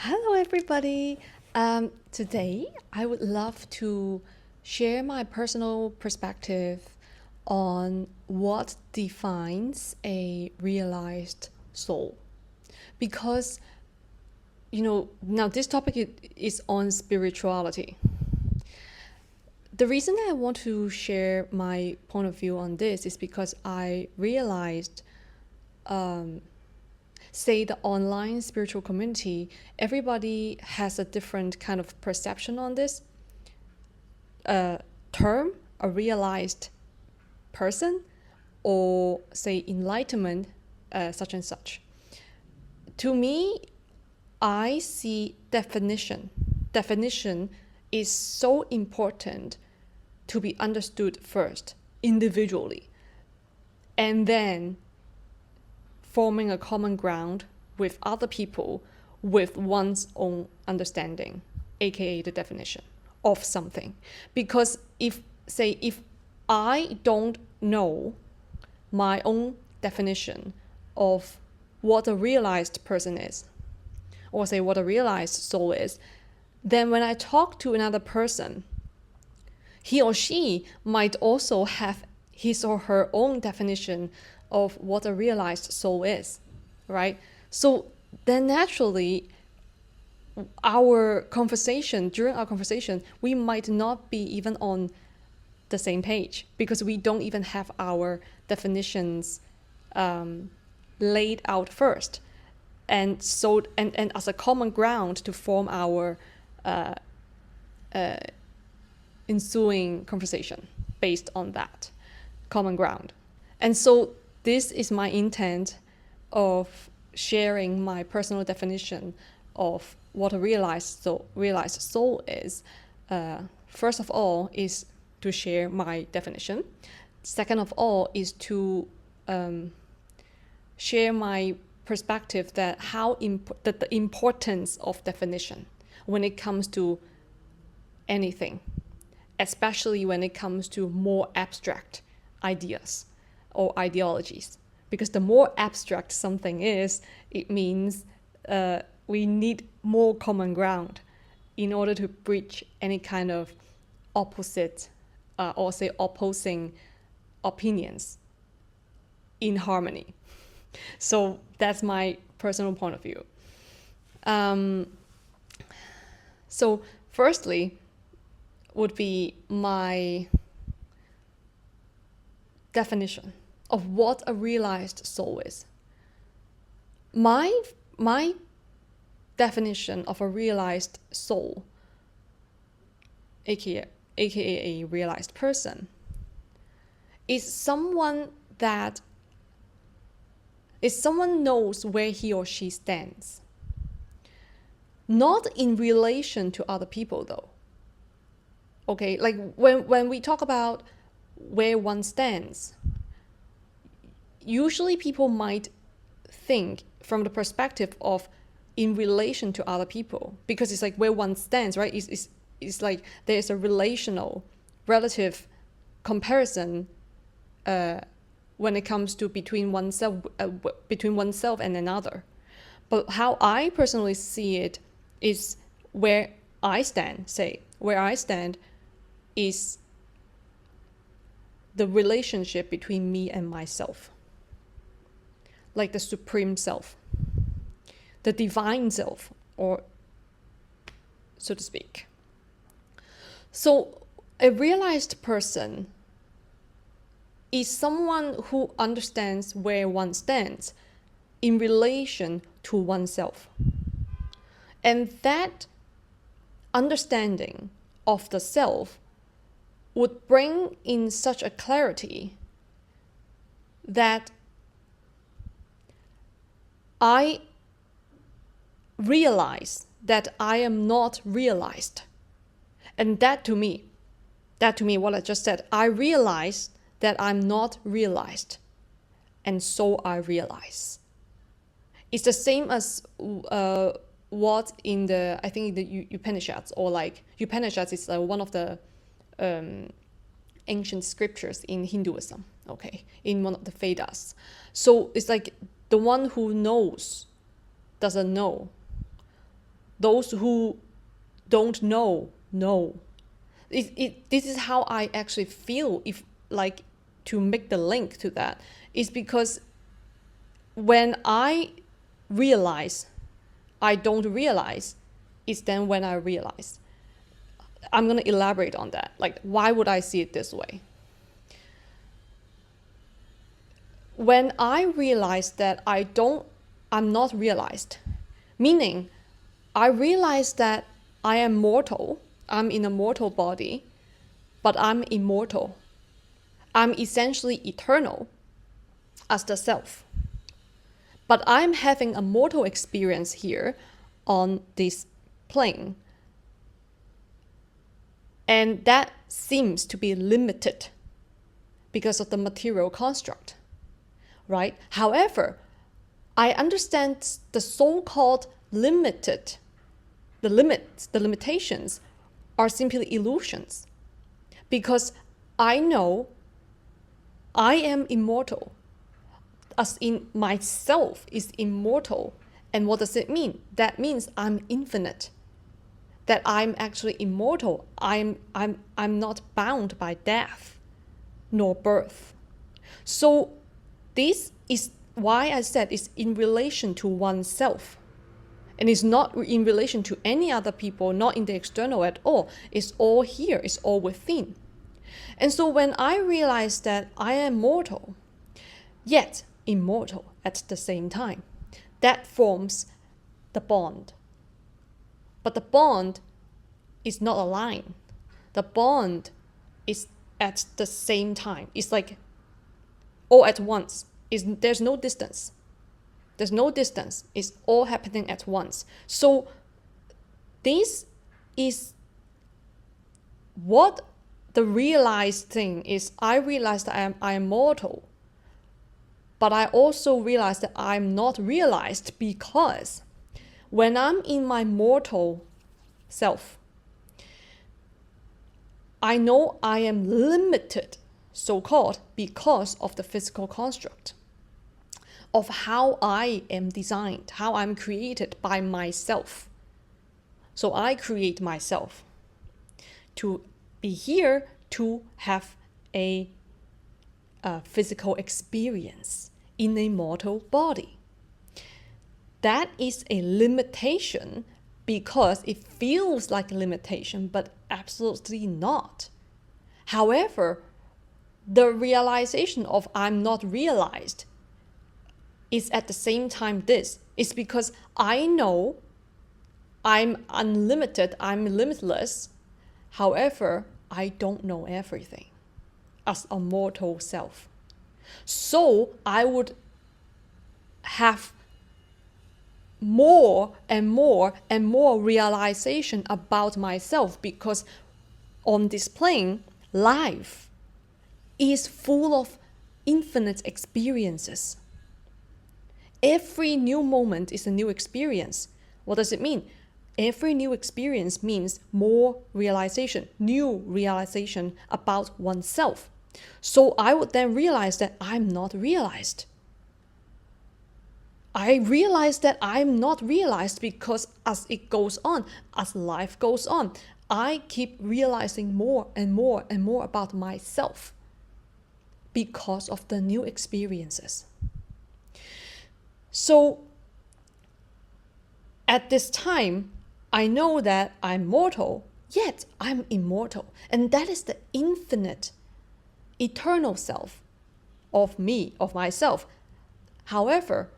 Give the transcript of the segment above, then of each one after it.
Hello, everybody. Today, I would love to share my personal perspective on what defines a realized soul. Because, now this topic is on spirituality. The reason that I want to share my point of view on this is because I realized say the online spiritual community, everybody has a different kind of perception on this term, a realized person, or say enlightenment, such and such. To me, I see definition. Definition is so important to be understood first, individually, and then forming a common ground with other people with one's own understanding, aka the definition of something. Because if I don't know my own definition of what a realized person is, or say what a realized soul is, then when I talk to another person, he or she might also have his or her own definition of what a realized soul is, right? So then naturally, during our conversation, we might not be even on the same page because we don't even have our definitions laid out first. And so, and as a common ground to form our ensuing conversation based on that common ground. And so this is my intent of sharing my personal definition of what a realized soul is. First of all is to share my definition. Second of all is to share my perspective that the importance of definition when it comes to anything, especially when it comes to more abstract ideas or ideologies. Because the more abstract something is, it means we need more common ground in order to bridge any kind of opposite or say opposing opinions in harmony. So that's my personal point of view. So firstly would be my definition of what a realized soul is. My definition of a realized soul, aka a realized person, is someone knows where he or she stands. Not in relation to other people though. Okay, like when we talk about where one stands, usually people might think from the perspective of in relation to other people, because it's like where one stands, right? It's like there's a relative comparison when it comes to between oneself and another. But how I personally see it is where I stand is the relationship between me and myself, like the supreme self, the divine self, or so to speak. So a realized person is someone who understands where one stands in relation to oneself. And that understanding of the self would bring in such a clarity that I realize that I am not realized. And that to me, what I just said, I realize that I'm not realized. And so I realize. It's the same as what in the, I think in the Upanishads, or like Upanishads is one of the ancient scriptures in Hinduism, okay, in one of the Vedas. So it's like the one who knows doesn't know. Those who don't know. This is how I actually feel, if like to make the link to that, is because when I realize I don't realize, it's then when I realize. I'm going to elaborate on that. Like, why would I see it this way? When I realize that I'm not realized, meaning I realize that I am mortal, I'm in a mortal body, but I'm immortal. I'm essentially eternal as the self. But I'm having a mortal experience here on this plane. And that seems to be limited because of the material construct, right? However, I understand the so-called limited, the limitations are simply illusions, because I know I am immortal, as in myself is immortal. And what does it mean? That means I'm infinite, that I'm actually immortal. I'm not bound by death nor birth. So this is why I said it's in relation to oneself. And it's not in relation to any other people, not in the external at all. It's all here, it's all within. And so when I realize that I am mortal, yet immortal at the same time, that forms the bond. But the bond is not a line. The bond is at the same time. It's like all at once. There's no distance. There's no distance. It's all happening at once. So this is what the realized thing is. I realize that I am mortal, but I also realize that I'm not realized, because when I'm in my mortal self, I know I am limited, so-called, because of the physical construct of how I am designed, how I'm created by myself. So I create myself to be here, to have a physical experience in a mortal body. That is a limitation, because it feels like a limitation, but absolutely not. However, the realization of I'm not realized is at the same time this. It's because I know I'm unlimited, I'm limitless. However, I don't know everything as a mortal self. So I would have more and more and more realization about myself, because on this plane, life is full of infinite experiences. Every new moment is a new experience. What does it mean? Every new experience means more realization, new realization about oneself. So I would then realize that I'm not realized. I realize that I'm not realized because as it goes on, as life goes on, I keep realizing more and more and more about myself because of the new experiences. So at this time, I know that I'm mortal, yet I'm immortal. And that is the infinite, eternal self of me, of myself. However,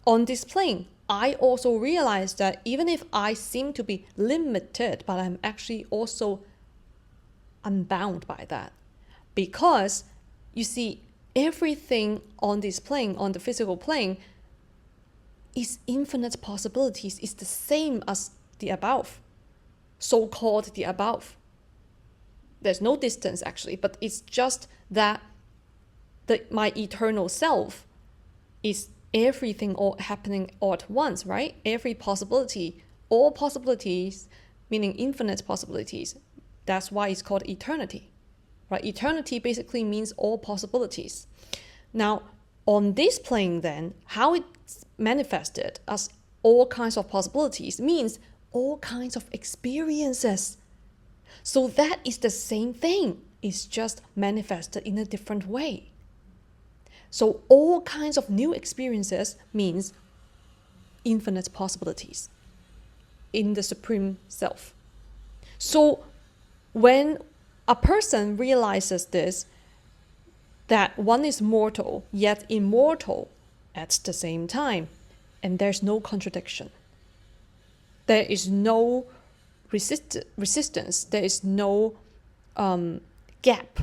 on this plane, I also realize that even if I seem to be limited, but I'm actually also unbound by that. Because, you see, everything on this plane, on the physical plane, is infinite possibilities. It's the same as the above, so-called the above. There's no distance actually, but it's just that my eternal self is everything all happening all at once, right? Every possibility, all possibilities, meaning infinite possibilities. That's why it's called eternity, right? Eternity basically means all possibilities. Now, on this plane then, how it's manifested as all kinds of possibilities means all kinds of experiences. So that is the same thing. It's just manifested in a different way. So all kinds of new experiences means infinite possibilities in the Supreme Self. So when a person realizes this, that one is mortal yet immortal at the same time, and there's no contradiction. There is no resistance. There is no gap.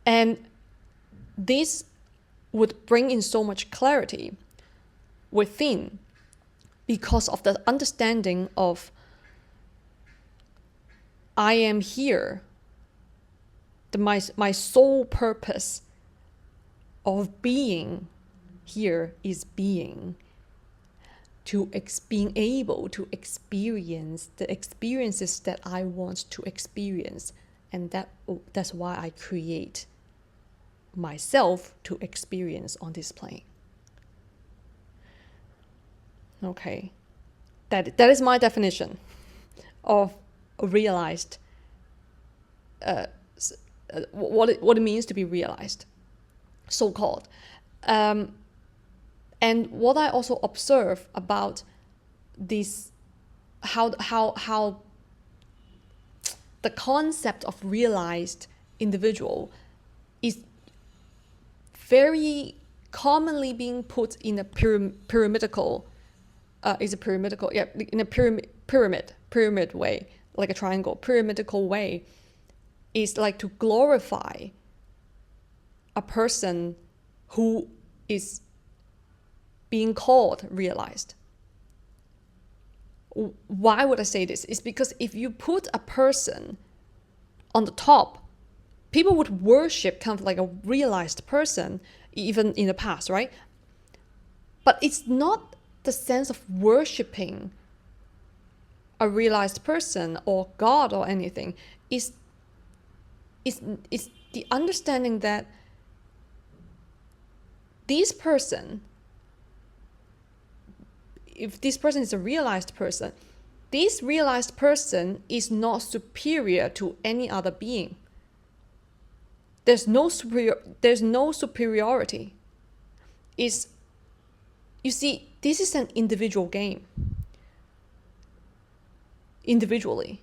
And this would bring in so much clarity within, because of the understanding of I am here. My sole purpose of being here is being able to experience the experiences that I want to experience, and that's why I create myself to experience on this plane. Okay, that is my definition of realized, what it means to be realized, so-called. And what I also observe about this, how the concept of realized individual is very commonly being put in a pyramidal pyramid way, like a triangle, pyramidal way, is like to glorify a person who is being called realized. Why would I say this? It's because if you put a person on the top, people would worship kind of like a realized person, even in the past, right? But it's not the sense of worshiping a realized person or God or anything. It's the understanding that this person, if this person is a realized person, this realized person is not superior to any other being. There's no superiority. You see, this is an individual game. Individually,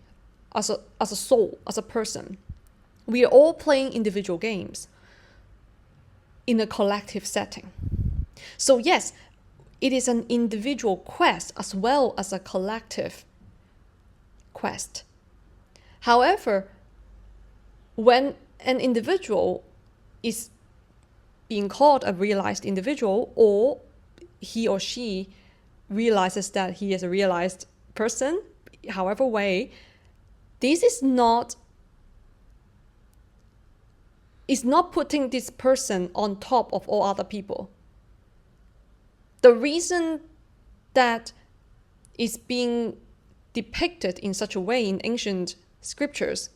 as a soul, as a person, we are all playing individual games in a collective setting. So yes, it is an individual quest as well as a collective quest. However, when an individual is being called a realized individual, or he or she realizes that he is a realized person, however way, this is not putting this person on top of all other people. The reason that is being depicted in such a way in ancient scriptures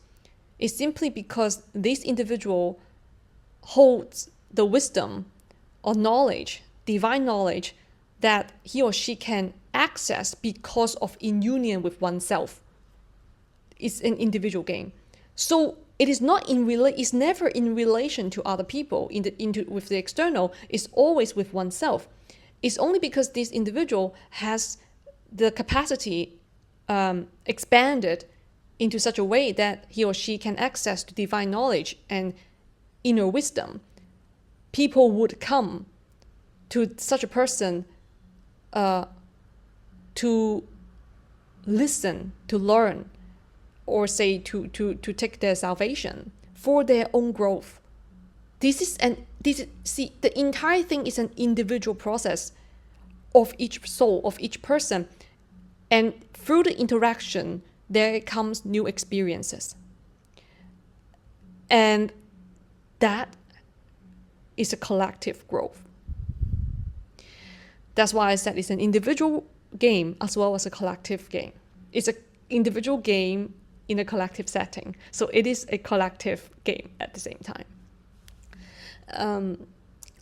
is simply because this individual holds the wisdom or knowledge, divine knowledge, that he or she can access because of in union with oneself. It's an individual game. So it is not it's never in relation to other people with the external. It's always with oneself. It's only because this individual has the capacity expanded into such a way that he or she can access to divine knowledge and inner wisdom. People would come to such a person to listen, to learn, or say to take their salvation for their own growth. See, the entire thing is an individual process of each soul, of each person. And through the interaction, there comes new experiences. And that is a collective growth. That's why I said it's an individual game as well as a collective game. It's an individual game in a collective setting. So it is a collective game at the same time.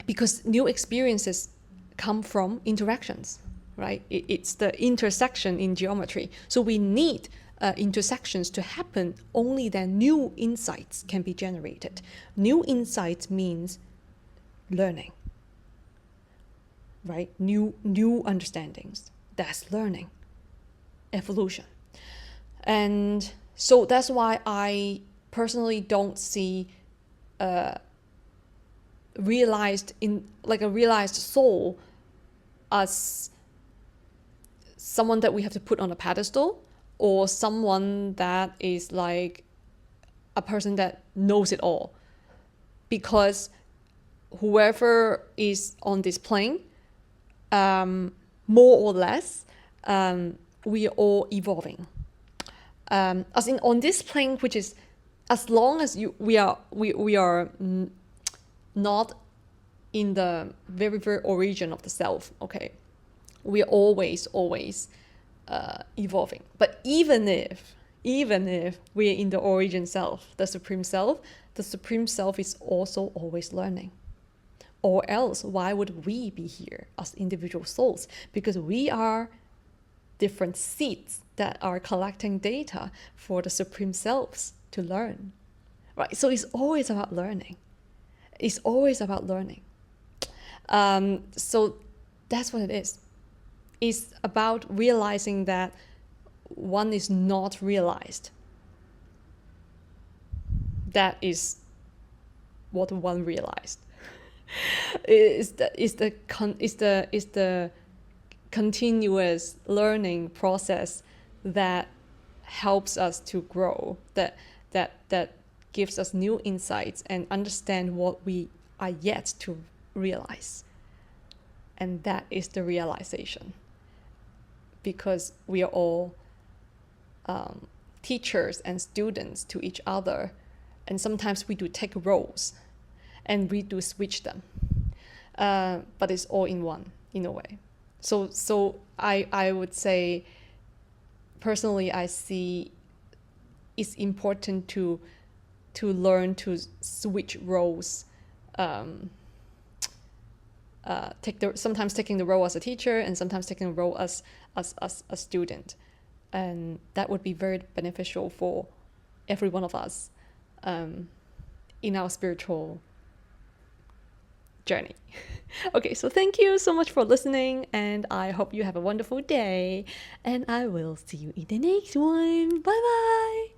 Because new experiences come from interactions, right? It's the intersection in geometry. So we need intersections to happen. Only then new insights can be generated. New insights means learning, right? New understandings. That's learning, evolution. And so that's why I personally don't see realized soul as someone that we have to put on a pedestal, or someone that is like a person that knows it all. Because whoever is on this plane, more or less, we are all evolving. As in on this plane, which is, as long as we are not in the very, very origin of the self, okay, we are always evolving. But even if we are in the origin self, the supreme self is also always learning. Or else, why would we be here as individual souls? Because we are different seeds that are collecting data for the supreme selves to learn, right? So it's always about learning. It's always about learning. So that's what it is. It's about realizing that one is not realized. That is what one realized. Is the continuous learning process that helps us to grow, that gives us new insights and understand what we are yet to realize. And that is the realization. Because we are all teachers and students to each other. And sometimes we do take roles and we do switch them. But it's all in one, in a way. So I would say, personally, I see it's important to learn to switch roles. Sometimes taking the role as a teacher, and sometimes taking the role as a student, and that would be very beneficial for every one of us in our spiritual journey. Okay, so thank you so much for listening, and I hope you have a wonderful day, and I will see you in the next one. Bye bye.